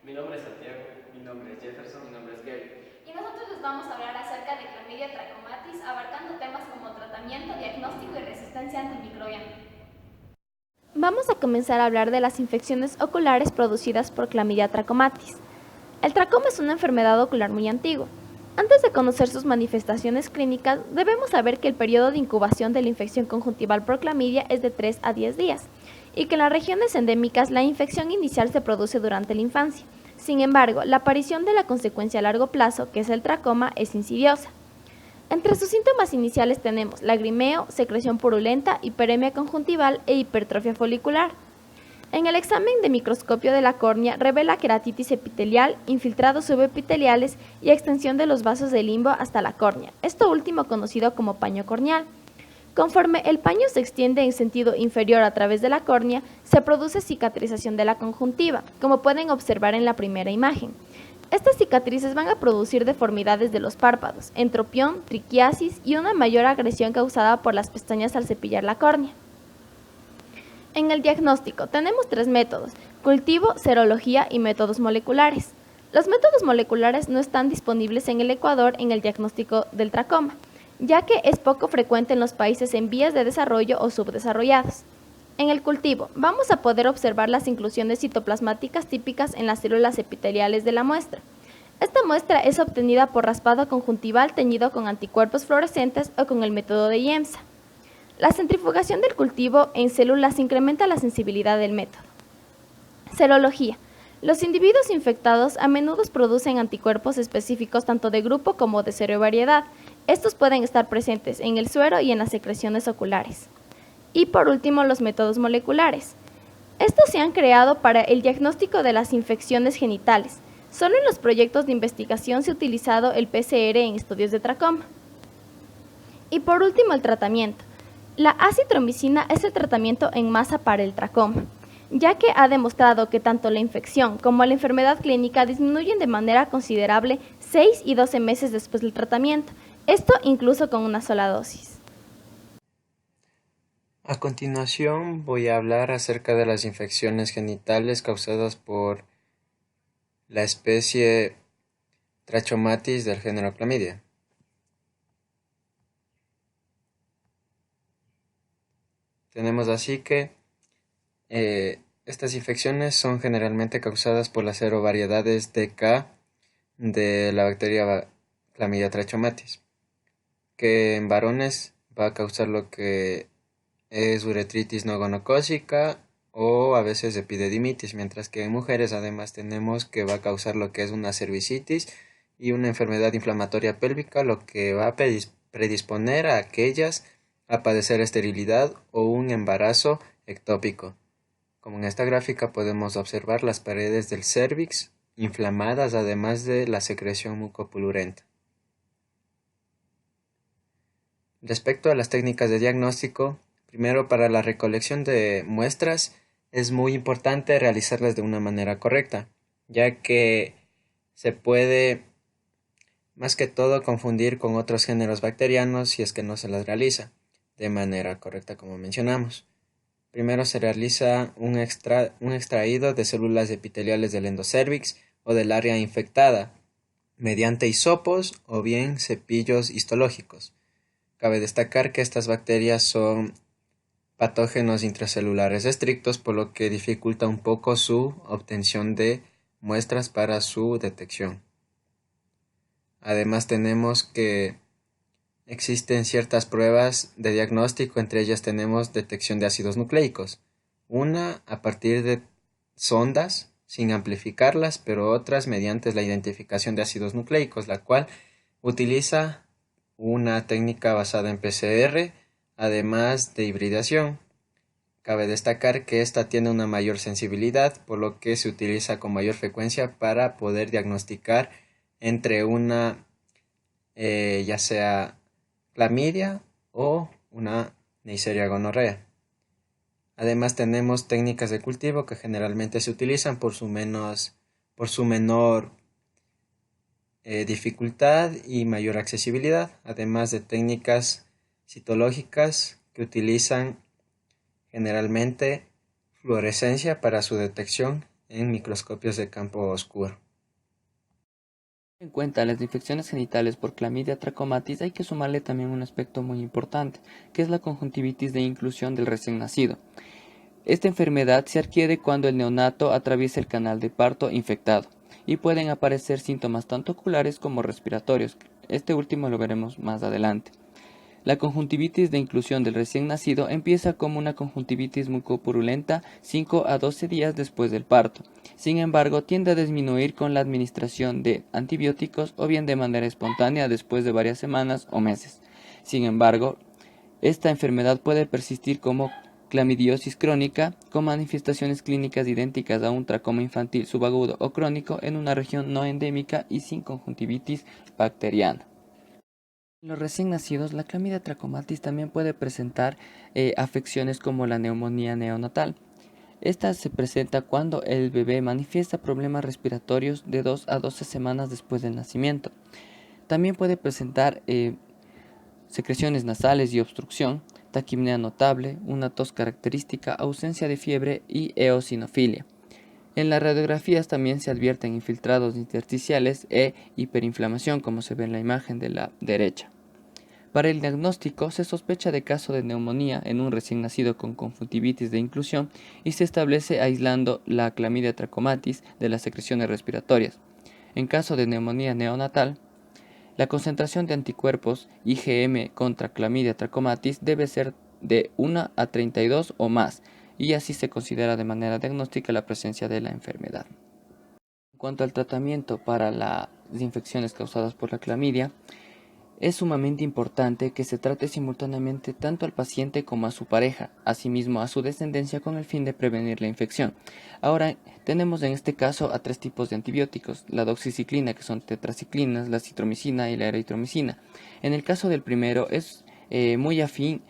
Mi nombre es Santiago. Mi nombre es Jefferson. Mi nombre es Gary. Y nosotros les vamos a hablar acerca de Clamidia trachomatis, abarcando temas como tratamiento, diagnóstico y resistencia antimicrobiana. Vamos a comenzar a hablar de las infecciones oculares producidas por Clamidia trachomatis. El tracoma es una enfermedad ocular muy antigua. Antes de conocer sus manifestaciones clínicas, debemos saber que el periodo de incubación de la infección conjuntival por clamidia es de 3 a 10 días, y que en las regiones endémicas la infección inicial se produce durante la infancia. Sin embargo, la aparición de la consecuencia a largo plazo, que es el tracoma, es insidiosa. Entre sus síntomas iniciales tenemos lagrimeo, secreción purulenta, hiperemia conjuntival e hipertrofia folicular. En el examen de microscopio de la córnea revela queratitis epitelial, infiltrados subepiteliales y extensión de los vasos del limbo hasta la córnea, esto último conocido como paño corneal. Conforme el paño se extiende en sentido inferior a través de la córnea, se produce cicatrización de la conjuntiva, como pueden observar en la primera imagen. Estas cicatrices van a producir deformidades de los párpados, entropión, triquiasis y una mayor agresión causada por las pestañas al cepillar la córnea. En el diagnóstico tenemos 3 métodos: cultivo, serología y métodos moleculares. Los métodos moleculares no están disponibles en el Ecuador en el diagnóstico del tracoma, ya que es poco frecuente en los países en vías de desarrollo o subdesarrollados. En el cultivo, vamos a poder observar las inclusiones citoplasmáticas típicas en las células epiteliales de la muestra. Esta muestra es obtenida por raspado conjuntival teñido con anticuerpos fluorescentes o con el método de IEMSA. La centrifugación del cultivo en células incrementa la sensibilidad del método. Serología. Los individuos infectados a menudo producen anticuerpos específicos tanto de grupo como de serovariedad. Estos pueden estar presentes en el suero y en las secreciones oculares. Y por último, los métodos moleculares. Estos se han creado para el diagnóstico de las infecciones genitales. Solo en los proyectos de investigación se ha utilizado el PCR en estudios de tracoma. Y por último, el tratamiento. La acitromicina es el tratamiento en masa para el tracoma, ya que ha demostrado que tanto la infección como la enfermedad clínica disminuyen de manera considerable 6 y 12 meses después del tratamiento, esto incluso con una sola dosis. A continuación voy a hablar acerca de las infecciones genitales causadas por la especie Trachomatis del género Clamidia. Tenemos así que estas infecciones son generalmente causadas por las serovariedades DK de la bacteria Clamidia trachomatis, que en varones va a causar lo que es uretritis no gonocócica o a veces epididimitis, mientras que en mujeres además tenemos que va a causar lo que es una cervicitis y una enfermedad inflamatoria pélvica, lo que va a predisponer a aquellas a padecer esterilidad o un embarazo ectópico. Como en esta gráfica podemos observar las paredes del cérvix inflamadas, además de la secreción mucopurulenta. Respecto a las técnicas de diagnóstico, primero, para la recolección de muestras es muy importante realizarlas de una manera correcta, ya que se puede más que todo confundir con otros géneros bacterianos si es que no se las realiza de manera correcta, como mencionamos. Primero se realiza un extraído de células epiteliales del endocérvix o del área infectada mediante hisopos o bien cepillos histológicos. Cabe destacar que estas bacterias son patógenos intracelulares estrictos, por lo que dificulta un poco su obtención de muestras para su detección. Además tenemos que existen ciertas pruebas de diagnóstico, entre ellas tenemos detección de ácidos nucleicos, una a partir de sondas sin amplificarlas, pero otras mediante la identificación de ácidos nucleicos, la cual utiliza una técnica basada en PCR, además de hibridación. Cabe destacar que esta tiene una mayor sensibilidad, por lo que se utiliza con mayor frecuencia para poder diagnosticar entre una ya sea clamidia o una Neisseria gonorrea. Además tenemos técnicas de cultivo que generalmente se utilizan por su menor dificultad y mayor accesibilidad, además de técnicas citológicas que utilizan generalmente fluorescencia para su detección en microscopios de campo oscuro. En cuenta las infecciones genitales por Clamidia trachomatis, hay que sumarle también un aspecto muy importante, que es la conjuntivitis de inclusión del recién nacido. Esta enfermedad se adquiere cuando el neonato atraviesa el canal de parto infectado y pueden aparecer síntomas tanto oculares como respiratorios. Este último lo veremos más adelante. La conjuntivitis de inclusión del recién nacido empieza como una conjuntivitis mucopurulenta 5 a 12 días después del parto. Sin embargo, tiende a disminuir con la administración de antibióticos o bien de manera espontánea después de varias semanas o meses. Sin embargo, esta enfermedad puede persistir como clamidiosis crónica con manifestaciones clínicas idénticas a un tracoma infantil subagudo o crónico en una región no endémica y sin conjuntivitis bacteriana. En los recién nacidos, la Clamidia trachomatis también puede presentar afecciones como la neumonía neonatal. Esta se presenta cuando el bebé manifiesta problemas respiratorios de 2 a 12 semanas después del nacimiento. También puede presentar secreciones nasales y obstrucción, taquipnea notable, una tos característica, ausencia de fiebre y eosinofilia. En las radiografías también se advierten infiltrados intersticiales e hiperinflamación, como se ve en la imagen de la derecha. Para el diagnóstico se sospecha de caso de neumonía en un recién nacido con conjuntivitis de inclusión y se establece aislando la Clamidia trachomatis de las secreciones respiratorias. En caso de neumonía neonatal, la concentración de anticuerpos IgM contra Clamidia trachomatis debe ser de 1 a 32 o más, y así se considera de manera diagnóstica la presencia de la enfermedad. En cuanto al tratamiento para las infecciones causadas por la clamidia, es sumamente importante que se trate simultáneamente tanto al paciente como a su pareja, asimismo a su descendencia con el fin de prevenir la infección. Ahora tenemos en este caso a 3 tipos de antibióticos, la doxiciclina, que son tetraciclinas, la citromicina y la eritromicina. En el caso del primero es muy afín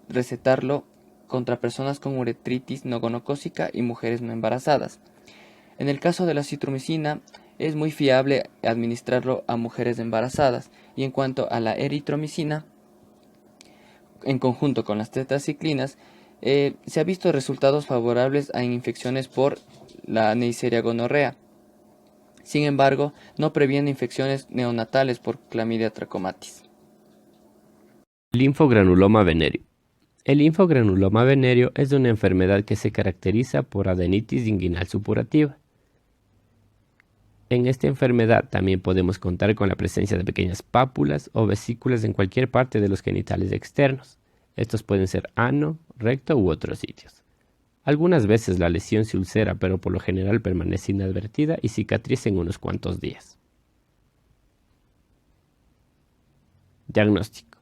recetarlo contra personas con uretritis no gonocócica y mujeres no embarazadas. En el caso de la citromicina, es muy fiable administrarlo a mujeres embarazadas, y en cuanto a la eritromicina, en conjunto con las tetraciclinas, se ha visto resultados favorables en infecciones por la Neisseria gonorrea. Sin embargo, no previene infecciones neonatales por Clamidia trachomatis. Linfogranuloma venéreo. El linfogranuloma venéreo es una enfermedad que se caracteriza por adenitis inguinal supurativa. En esta enfermedad también podemos contar con la presencia de pequeñas pápulas o vesículas en cualquier parte de los genitales externos. Estos pueden ser ano, recto u otros sitios. Algunas veces la lesión se ulcera, pero por lo general permanece inadvertida y cicatriza en unos cuantos días. Diagnóstico.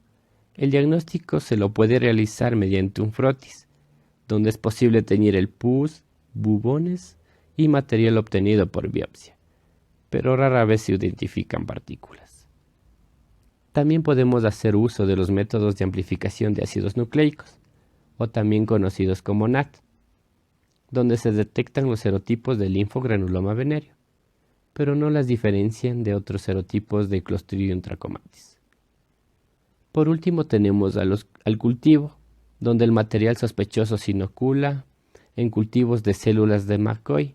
El diagnóstico se lo puede realizar mediante un frotis, donde es posible teñir el pus, bubones y material obtenido por biopsia, pero rara vez se identifican partículas. También podemos hacer uso de los métodos de amplificación de ácidos nucleicos, o también conocidos como NAT, donde se detectan los serotipos del linfogranuloma venéreo, pero no las diferencian de otros serotipos de Clostridium trachomatis. Por último tenemos al cultivo, donde el material sospechoso se inocula en cultivos de células de McCoy,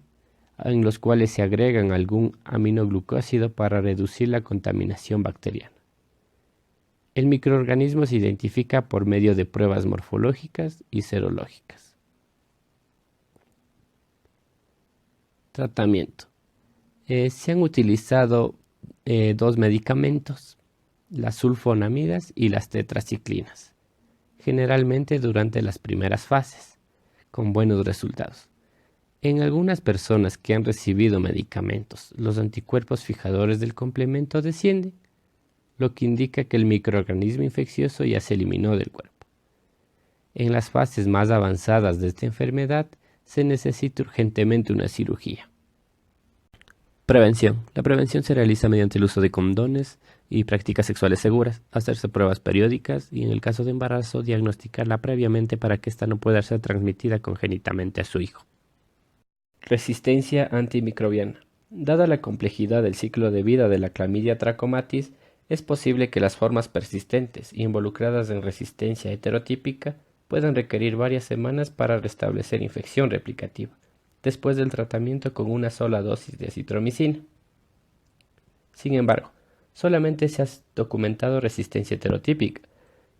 en los cuales se agregan algún aminoglucósido para reducir la contaminación bacteriana. El microorganismo se identifica por medio de pruebas morfológicas y serológicas. Tratamiento. Se han utilizado 2 medicamentos, las sulfonamidas y las tetraciclinas, generalmente durante las primeras fases, con buenos resultados. En algunas personas que han recibido medicamentos, los anticuerpos fijadores del complemento descienden, lo que indica que el microorganismo infeccioso ya se eliminó del cuerpo. En las fases más avanzadas de esta enfermedad, se necesita urgentemente una cirugía. Prevención. La prevención se realiza mediante el uso de condones y prácticas sexuales seguras, hacerse pruebas periódicas y en el caso de embarazo diagnosticarla previamente para que ésta no pueda ser transmitida congénitamente a su hijo. Resistencia antimicrobiana. Dada la complejidad del ciclo de vida de la Clamidia trachomatis, es posible que las formas persistentes y involucradas en resistencia heterotípica puedan requerir varias semanas para restablecer infección replicativa, después del tratamiento con una sola dosis de acitromicina. Sin embargo, solamente se ha documentado resistencia heterotípica,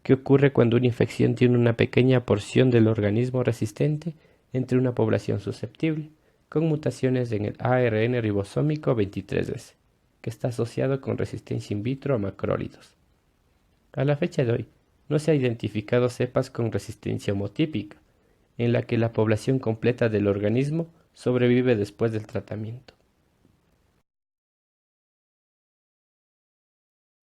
que ocurre cuando una infección tiene una pequeña porción del organismo resistente entre una población susceptible, con mutaciones en el ARN ribosómico 23S, que está asociado con resistencia in vitro a macrólidos. A la fecha de hoy, no se ha identificado cepas con resistencia homotípica, en la que la población completa del organismo sobrevive después del tratamiento.